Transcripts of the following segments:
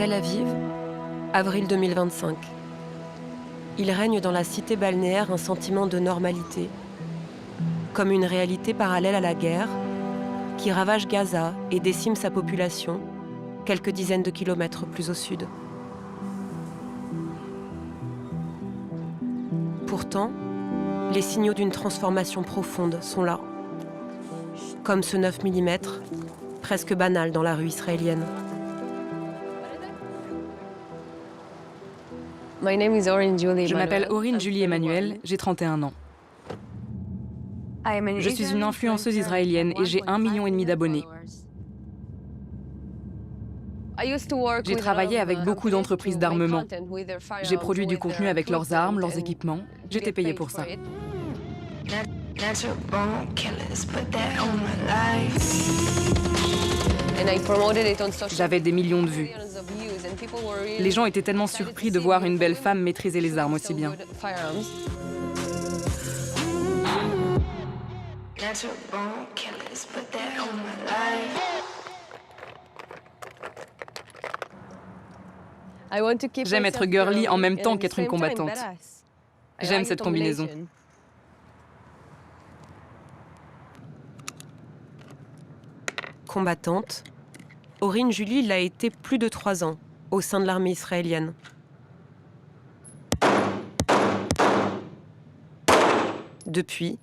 Tel Aviv, avril 2025. Il règne dans la cité balnéaire un sentiment de normalité, comme une réalité parallèle à la guerre, qui ravage Gaza et décime sa population, quelques dizaines de kilomètres plus au sud. Pourtant, les signaux d'une transformation profonde sont là, comme ce 9 mm, presque banal dans la rue israélienne. Je m'appelle Orin Julie Emmanuel, j'ai 31 ans. Je suis une influenceuse israélienne et j'ai 1,5 million d'abonnés. J'ai travaillé avec beaucoup d'entreprises d'armement. J'ai produit du contenu avec leurs armes, leurs équipements. J'étais payée pour ça. J'avais des millions de vues. Les gens étaient tellement surpris de voir une belle femme maîtriser les armes aussi bien. J'aime être girly en même temps qu'être une combattante. J'aime cette combinaison. Combattante, Orin Julie l'a été plus de 3 ans au sein de l'armée israélienne. Depuis,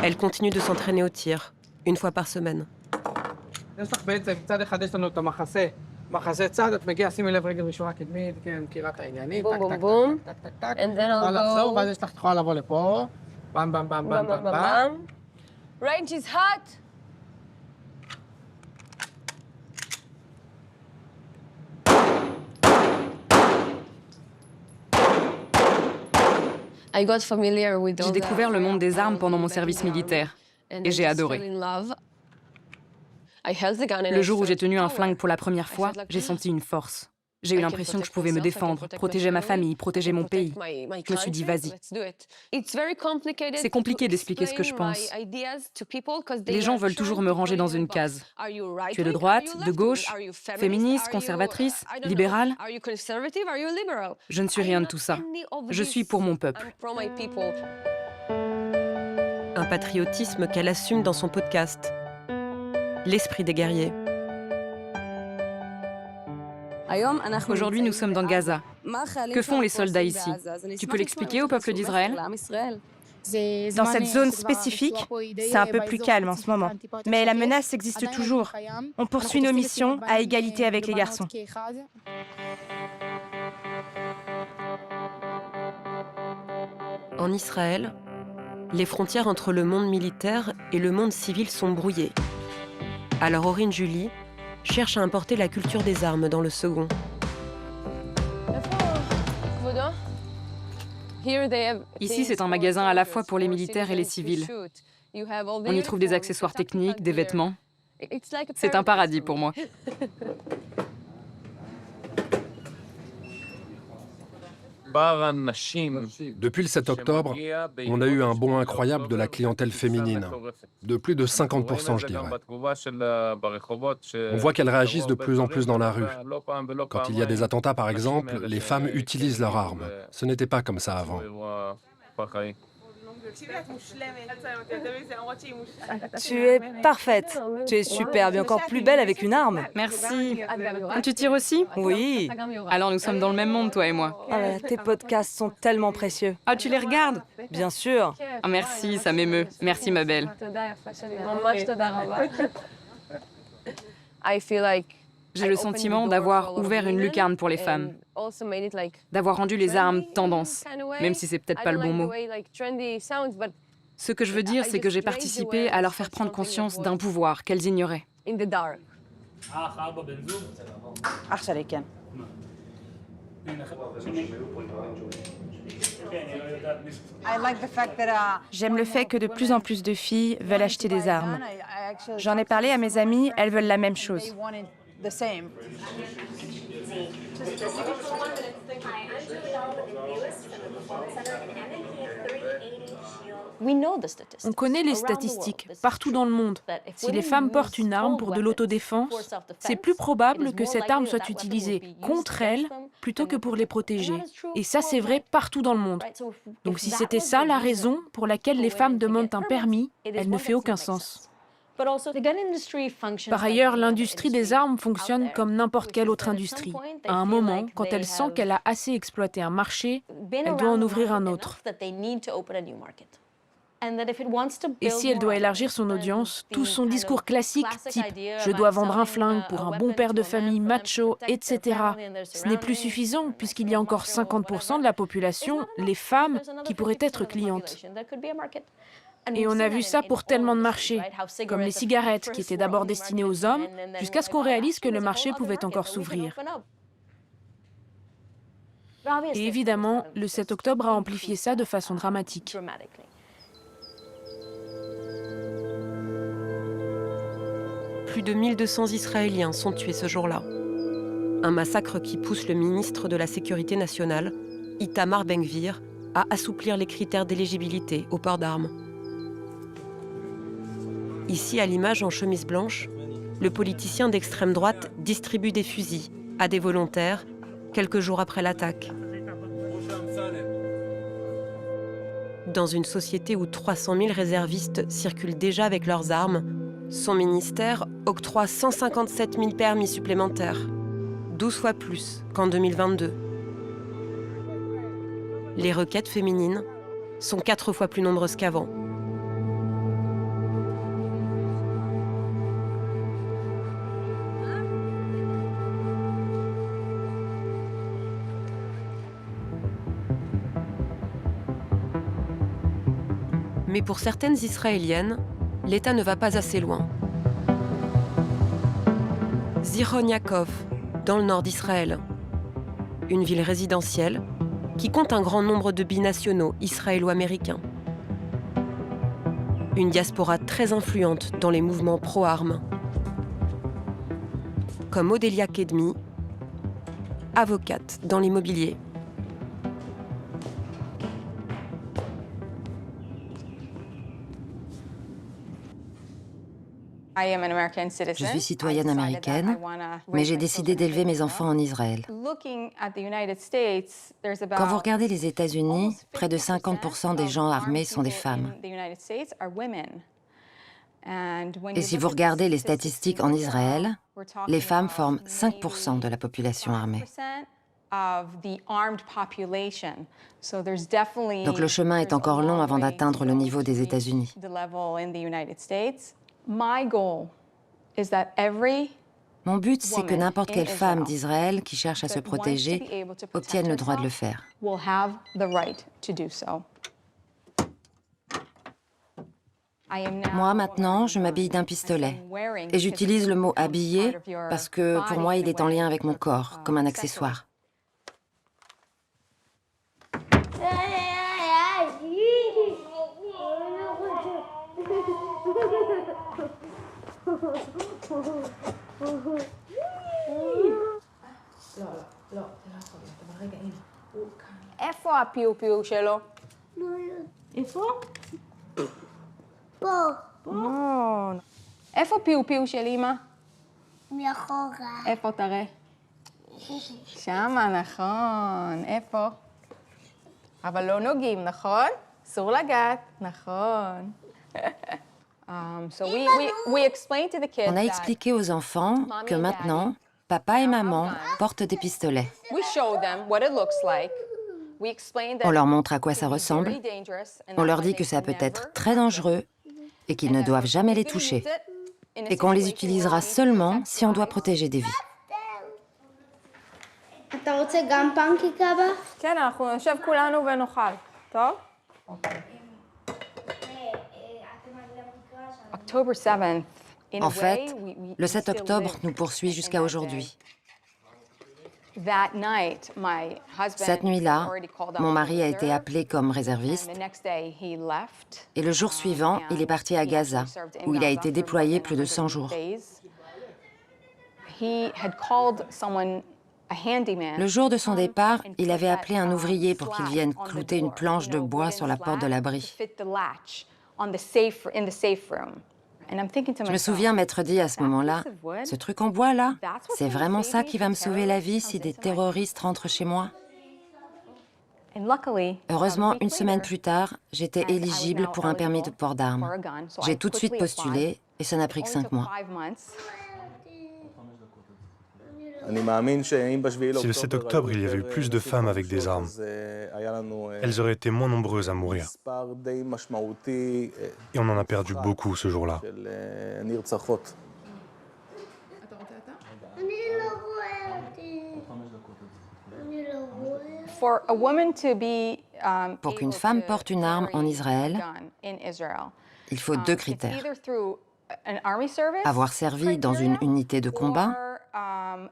elle continue de s'entraîner au tir, une fois par semaine. מחזה צד, את מגיעה, שימי לב רגל ראשונה קדמית, כן, מכירה את העניינים, טק, טק, טק, טק, טק, and then I'll go, ואז יש לך, את יכולה לבוא לפה, במ, במ, במ, במ, במ, במ. Range is hot. J'ai découvert le monde des armes pendant mon service militaire et j'ai adoré. Le jour où j'ai tenu un flingue pour la première fois, j'ai senti une force. J'ai eu l'impression que je pouvais me défendre, protéger ma famille, protéger mon pays. Je me suis dit, vas-y. C'est compliqué d'expliquer ce que je pense. Les gens veulent toujours me ranger dans une case. Tu es de droite, de gauche, féministe, conservatrice, libérale? Je ne suis rien de tout ça. Je suis pour mon peuple. Un patriotisme qu'elle assume dans son podcast. L'esprit des guerriers. Aujourd'hui, nous sommes dans Gaza. Que font les soldats ici? Tu peux l'expliquer au peuple d'Israël? Dans cette zone spécifique, c'est un peu plus calme en ce moment. Mais la menace existe toujours. On poursuit nos missions à égalité avec les garçons. En Israël, les frontières entre le monde militaire et le monde civil sont brouillées. Alors Orin Julie cherche à importer la culture des armes dans le second. Ici, c'est un magasin à la fois pour les militaires et les civils. On y trouve des accessoires techniques, des vêtements. C'est un paradis pour moi. Depuis le 7 octobre, on a eu un bond incroyable de la clientèle féminine, de plus de 50%, je dirais. On voit qu'elles réagissent de plus en plus dans la rue. Quand il y a des attentats, par exemple, les femmes utilisent leurs armes. Ce n'était pas comme ça avant. Tu es parfaite. Tu es superbe et encore plus belle avec une arme. Merci. Tu tires aussi? Oui. Alors nous sommes dans le même monde, toi et moi. Tes podcasts sont tellement précieux. Ah, tu les regardes? Bien sûr. Ah, merci, ça m'émeut. Merci, ma belle. J'ai le sentiment d'avoir ouvert une lucarne pour les femmes, d'avoir rendu les armes tendance, même si c'est peut-être pas le bon mot. Ce que je veux dire, c'est que j'ai participé à leur faire prendre conscience d'un pouvoir qu'elles ignoraient. J'aime le fait que de plus en plus de filles veulent acheter des armes. J'en ai parlé à mes amies, elles veulent la même chose. On connaît les statistiques partout dans le monde. Si les femmes portent une arme pour de l'autodéfense, c'est plus probable que cette arme soit utilisée contre elles plutôt que pour les protéger. Et ça, c'est vrai partout dans le monde. Donc si c'était ça la raison pour laquelle les femmes demandent un permis, elle ne fait aucun sens. Par ailleurs, l'industrie des armes fonctionne comme n'importe quelle autre industrie. À un moment, quand elle sent qu'elle a assez exploité un marché, elle doit en ouvrir un autre. Et si elle doit élargir son audience, tout son discours classique, type « je dois vendre un flingue pour un bon père de famille macho, etc. », ce n'est plus suffisant puisqu'il y a encore 50% de la population, les femmes, qui pourraient être clientes. Et on a vu ça pour tellement de marchés, comme les cigarettes, qui étaient d'abord destinées aux hommes, jusqu'à ce qu'on réalise que le marché pouvait encore s'ouvrir. Et évidemment, le 7 octobre a amplifié ça de façon dramatique. Plus de 1200 Israéliens sont tués ce jour-là. Un massacre qui pousse le ministre de la Sécurité nationale, Itamar Ben-Gvir, à assouplir les critères d'éligibilité au port d'armes. Ici, à l'image en chemise blanche, le politicien d'extrême droite distribue des fusils à des volontaires quelques jours après l'attaque. Dans une société où 300 000 réservistes circulent déjà avec leurs armes, son ministère octroie 157 000 permis supplémentaires, 12 fois plus qu'en 2022. Les requêtes féminines sont 4 fois plus nombreuses qu'avant. Mais pour certaines Israéliennes, l'État ne va pas assez loin. Zichron Yaakov, dans le nord d'Israël. Une ville résidentielle qui compte un grand nombre de binationaux israélo-américains. Une diaspora très influente dans les mouvements pro-armes. Comme Odélia Kedmi, avocate dans l'immobilier. Je suis citoyenne américaine, mais j'ai décidé d'élever mes enfants en Israël. Quand vous regardez les États-Unis, près de 50% des gens armés sont des femmes. Et si vous regardez les statistiques en Israël, les femmes forment 5% de la population armée. Donc le chemin est encore long avant d'atteindre le niveau des États-Unis. Mon but, c'est que n'importe quelle femme d'Israël qui cherche à se protéger obtienne le droit de le faire. Moi, maintenant, je m'habille d'un pistolet. Et j'utilise le mot « habiller » parce que, pour moi, il est en lien avec mon corps, comme un accessoire. איפה הפיו-פיו שלו? איפה? פה. איפה פיו-פיו של אמא? מאחורה. איפה תראה? שמה, נכון. איפה? אבל לא נוגעים, נכון? אסור לגעת, נכון. On a expliqué aux enfants que maintenant, papa et maman portent des pistolets. On leur montre à quoi ça ressemble. On leur dit que ça peut être très dangereux et qu'ils ne doivent jamais les toucher. Et qu'on les utilisera seulement si on doit protéger des vies. אתה רוצה גם פנקק אבא? כן, אנחנו נשב כולנו ונאכל. טוב? En fait, le 7 octobre nous poursuit jusqu'à aujourd'hui. Cette nuit-là, mon mari a été appelé comme réserviste et le jour suivant, il est parti à Gaza, où il a été déployé plus de 100 jours. Le jour de son départ, il avait appelé un ouvrier pour qu'il vienne clouter une planche de bois sur la porte de l'abri. Je me souviens m'être dit à ce moment-là, « Ce truc en bois là, c'est vraiment ça qui va me sauver la vie si des terroristes rentrent chez moi ?» Heureusement, une semaine plus tard, j'étais éligible pour un permis de port d'armes. J'ai tout de suite postulé et ça n'a pris que 5 mois. Si le 7 octobre, il y avait eu plus de femmes avec des armes, elles auraient été moins nombreuses à mourir. Et on en a perdu beaucoup ce jour-là. Pour qu'une femme porte une arme en Israël, il faut 2 critères. Avoir servi dans une unité de combat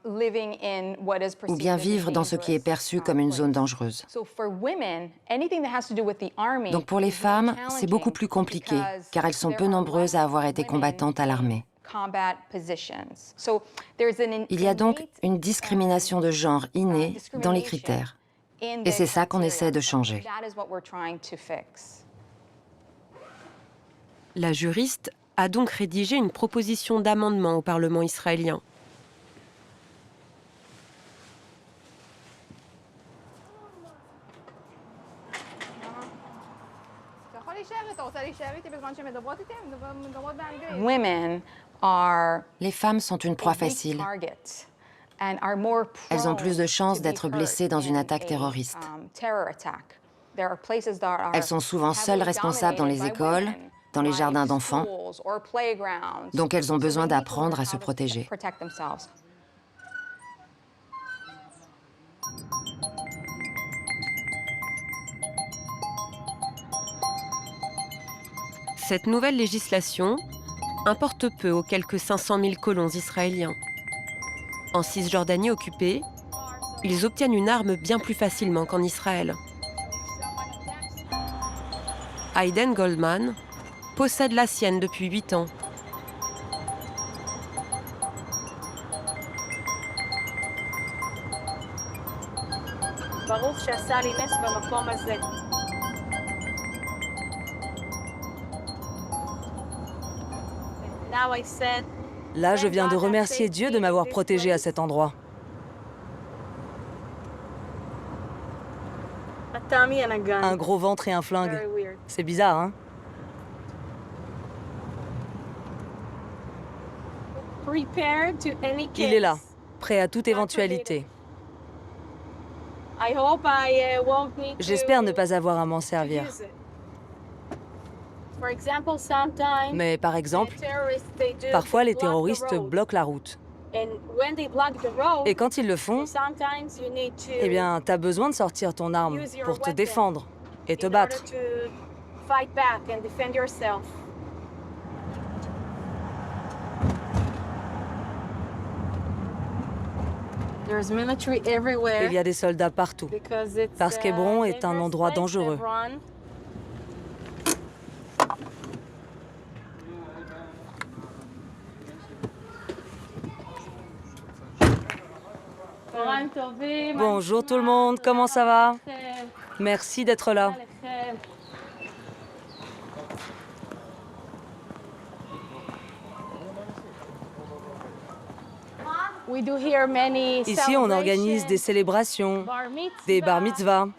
ou bien vivre dans ce qui est perçu comme une zone dangereuse. Donc pour les femmes, c'est beaucoup plus compliqué, car elles sont peu nombreuses à avoir été combattantes à l'armée. Il y a donc une discrimination de genre innée dans les critères. Et c'est ça qu'on essaie de changer. La juriste a donc rédigé une proposition d'amendement au Parlement israélien. Les femmes sont une proie facile. Elles ont plus de chances d'être blessées dans une attaque terroriste. Elles sont souvent seules responsables dans les écoles, dans les jardins d'enfants, donc elles ont besoin d'apprendre à se protéger. Cette nouvelle législation importe peu aux quelques 500 000 colons israéliens. En Cisjordanie occupée, ils obtiennent une arme bien plus facilement qu'en Israël. Hayden Goldman possède la sienne depuis 8 ans. Là, je viens de remercier Dieu de m'avoir protégée à cet endroit. Un gros ventre et un flingue. C'est bizarre, hein? Il est là, prêt à toute éventualité. J'espère ne pas avoir à m'en servir. Mais par exemple, parfois les terroristes bloquent la route. Et quand ils le font, eh bien, t'as besoin de sortir ton arme pour te défendre et te battre. Il y a des soldats partout, parce qu'Hébron est un endroit dangereux. Bonjour tout le monde, comment ça va? Merci d'être là. Ici, on organise des célébrations, des bar mitzvahs.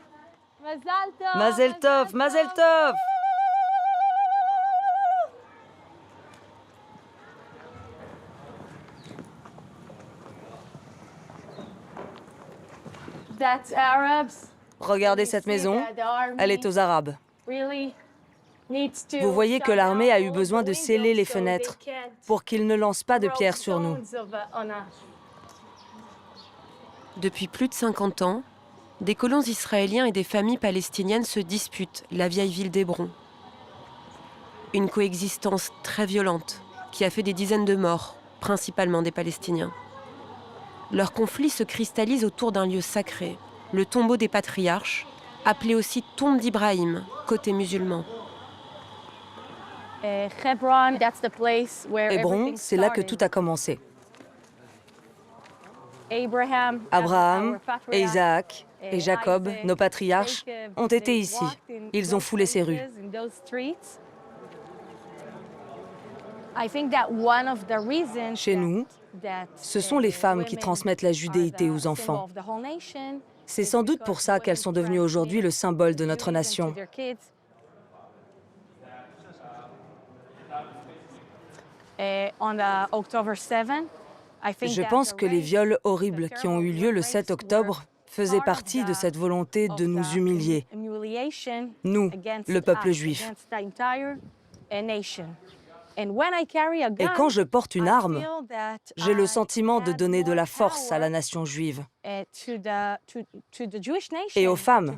Mazel tov, mazel tov! Regardez cette maison, elle est aux Arabes. Vous voyez que l'armée a eu besoin de sceller les fenêtres pour qu'ils ne lancent pas de pierres sur nous. Depuis plus de 50 ans, des colons israéliens et des familles palestiniennes se disputent la vieille ville d'Hébron. Une coexistence très violente qui a fait des dizaines de morts, principalement des Palestiniens. Leur conflit se cristallise autour d'un lieu sacré, le tombeau des patriarches, appelé aussi tombe d'Ibrahim, côté musulman. Hébron, c'est là que tout a commencé. Abraham, et Isaac et Jacob, nos patriarches, ont été ici. Ils ont foulé ces rues. Chez nous, ce sont les femmes qui transmettent la judéité aux enfants. C'est sans doute pour ça qu'elles sont devenues aujourd'hui le symbole de notre nation. Je pense que les viols horribles qui ont eu lieu le 7 octobre faisaient partie de cette volonté de nous humilier, nous, le peuple juif. Et quand je porte une arme, j'ai le sentiment de donner de la force à la nation juive et aux femmes.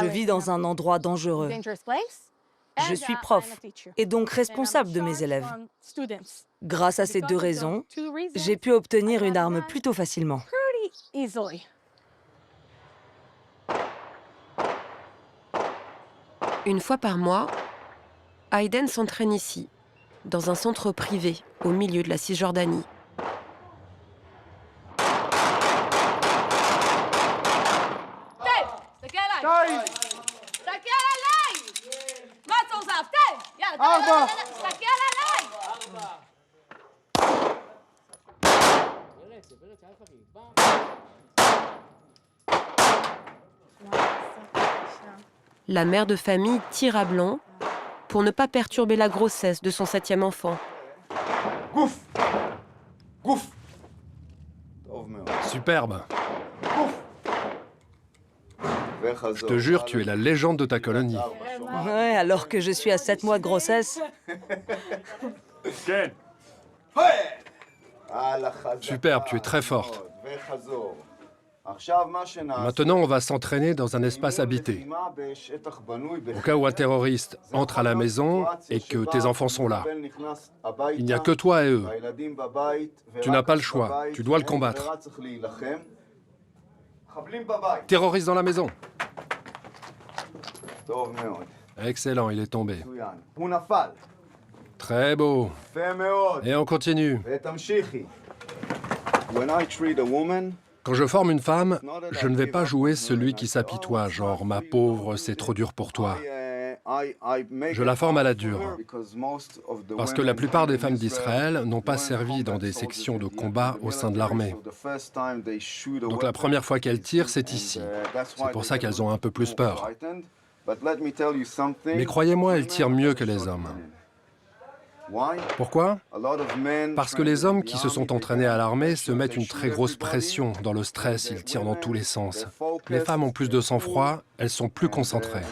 Je vis dans un endroit dangereux. Je suis prof et donc responsable de mes élèves. Grâce à ces deux raisons, j'ai pu obtenir une arme plutôt facilement. Une fois par mois, Hayden s'entraîne ici, dans un centre privé, au milieu de la Cisjordanie. La mère de famille tire à blanc pour ne pas perturber la grossesse de son 7e enfant. Superbe. Je te jure, tu es la légende de ta colonie. Ouais, alors que je suis à 7 mois de grossesse. Superbe, tu es très forte. Maintenant, on va s'entraîner dans un espace habité. Au cas où un terroriste entre à la maison et que tes enfants sont là. Il n'y a que toi et eux. Tu n'as pas le choix, tu dois le combattre. Terroriste dans la maison. Excellent, il est tombé. Très beau. Et on continue. Quand je forme une femme, je ne vais pas jouer celui qui s'apitoie, genre « ma pauvre, c'est trop dur pour toi ». Je la forme à la dure. Parce que la plupart des femmes d'Israël n'ont pas servi dans des sections de combat au sein de l'armée. Donc la première fois qu'elles tirent, c'est ici. C'est pour ça qu'elles ont un peu plus peur. Mais croyez-moi, elles tirent mieux que les hommes. Pourquoi? Parce que les hommes qui se sont entraînés à l'armée se mettent une très grosse pression dans le stress, ils tirent dans tous les sens. Les femmes ont plus de sang-froid, elles sont plus concentrées.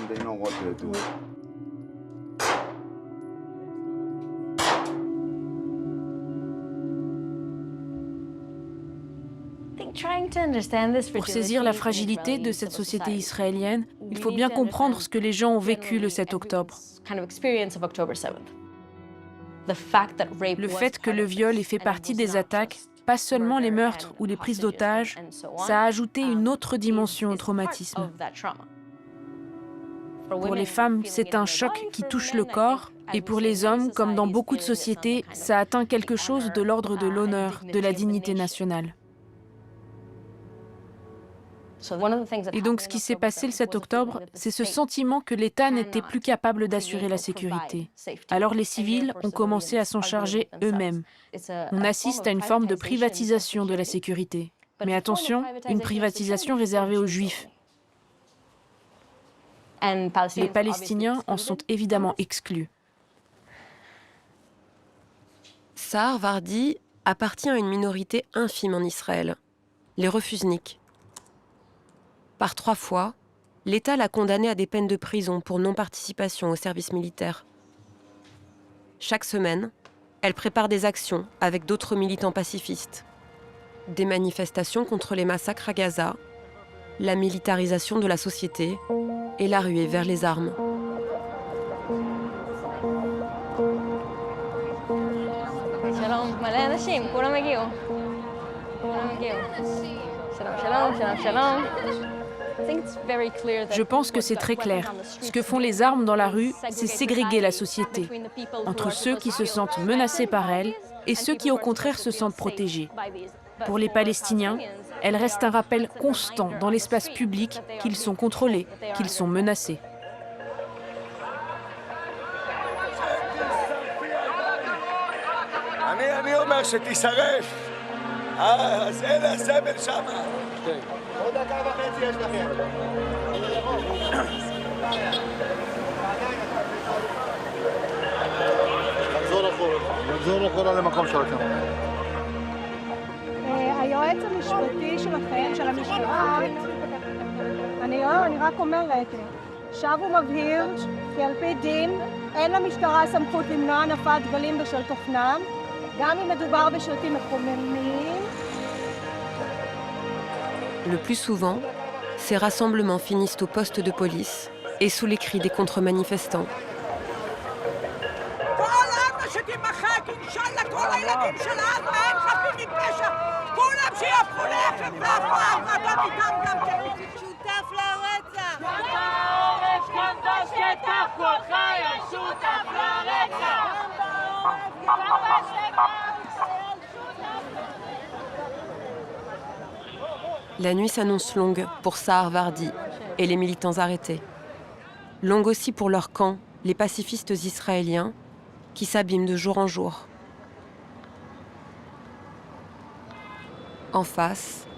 Pour saisir la fragilité de cette société israélienne, il faut bien comprendre ce que les gens ont vécu le 7 octobre. Le fait que le viol ait fait partie des attaques, pas seulement les meurtres ou les prises d'otages, ça a ajouté une autre dimension au traumatisme. Pour les femmes, c'est un choc qui touche le corps, et pour les hommes, comme dans beaucoup de sociétés, ça atteint quelque chose de l'ordre de l'honneur, de la dignité nationale. Et donc ce qui s'est passé le 7 octobre, c'est ce sentiment que l'État n'était plus capable d'assurer la sécurité. Alors les civils ont commencé à s'en charger eux-mêmes. On assiste à une forme de privatisation de la sécurité. Mais attention, une privatisation réservée aux Juifs. Les Palestiniens en sont évidemment exclus. Sahar Vardi appartient à une minorité infime en Israël, les refusniks. Par 3 fois, l'État l'a condamnée à des peines de prison pour non-participation au service militaire. Chaque semaine, elle prépare des actions avec d'autres militants pacifistes. Des manifestations contre les massacres à Gaza, la militarisation de la société et la ruée vers les armes. Je pense que c'est très clair. Ce que font les armes dans la rue, c'est ségréguer la société entre ceux qui se sentent menacés par elles et ceux qui au contraire se sentent protégés. Pour les Palestiniens, elles restent un rappel constant dans l'espace public qu'ils sont contrôlés, qu'ils sont menacés. היועץ המשפטי שלכם, של המשטרה, אני רק אומרת, שב ומבהיר כי על פי דין אין למשטרה סמכות למנוע הנפת דגלים בשל תוכנם, גם אם מדובר בשלטים מקומיים. Le plus souvent, ces rassemblements finissent au poste de police et sous les cris des contre-manifestants. La nuit s'annonce longue pour Sahar Vardi et les militants arrêtés. Longue aussi pour leur camp, les pacifistes israéliens, qui s'abîment de jour en jour. En face,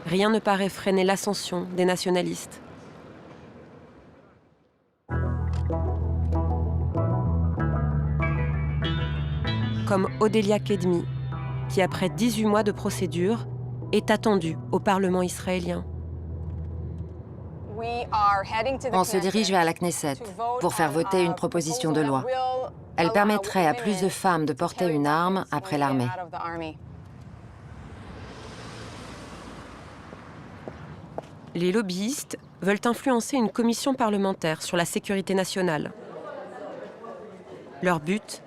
rien ne paraît freiner l'ascension des nationalistes. Comme Odelia Kedmi, qui après 18 mois de procédure, est attendue au Parlement israélien. On se dirige vers la Knesset pour faire voter une proposition de loi. Elle permettrait à plus de femmes de porter une arme après l'armée. Les lobbyistes veulent influencer une commission parlementaire sur la sécurité nationale. Leur but,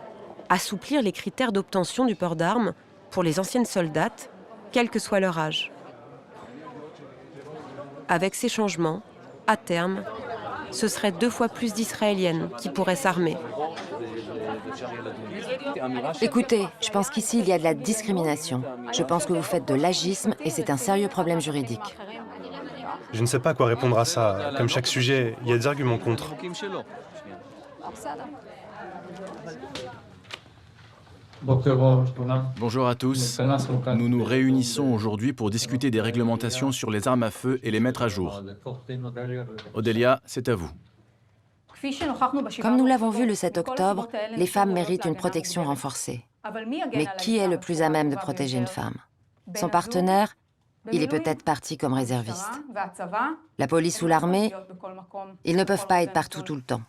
assouplir les critères d'obtention du port d'armes pour les anciennes soldates, quel que soit leur âge. Avec ces changements, à terme, ce serait 2 fois plus d'Israéliennes qui pourraient s'armer. Écoutez, je pense qu'ici, il y a de la discrimination. Je pense que vous faites de l'agisme et c'est un sérieux problème juridique. Je ne sais pas quoi répondre à ça. Comme chaque sujet, il y a des arguments contre. Bonjour à tous. Nous nous réunissons aujourd'hui pour discuter des réglementations sur les armes à feu et les mettre à jour. Odelia, c'est à vous. Comme nous l'avons vu le 7 octobre, les femmes méritent une protection renforcée. Mais qui est le plus à même de protéger une femme? Son partenaire? Il est peut-être parti comme réserviste. La police ou l'armée, ils ne peuvent pas être partout tout le temps.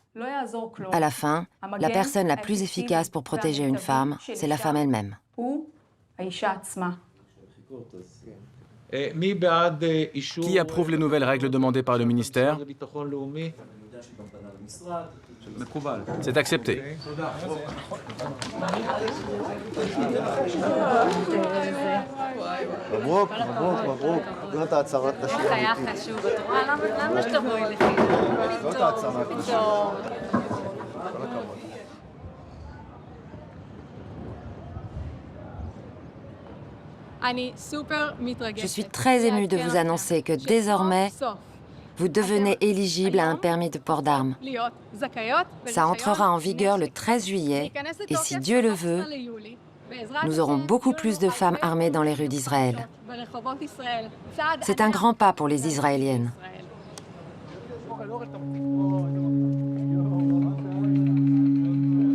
À la fin, la personne la plus efficace pour protéger une femme, c'est la femme elle-même. Qui approuve les nouvelles règles demandées par le ministère? C'est accepté. Je suis très émue de vous annoncer que désormais, vous devenez éligible à un permis de port d'armes. Ça entrera en vigueur le 13 juillet et si Dieu le veut, nous aurons beaucoup plus de femmes armées dans les rues d'Israël. C'est un grand pas pour les Israéliennes.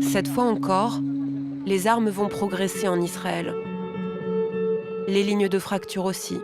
Cette fois encore, les armes vont progresser en Israël. Les lignes de fracture aussi.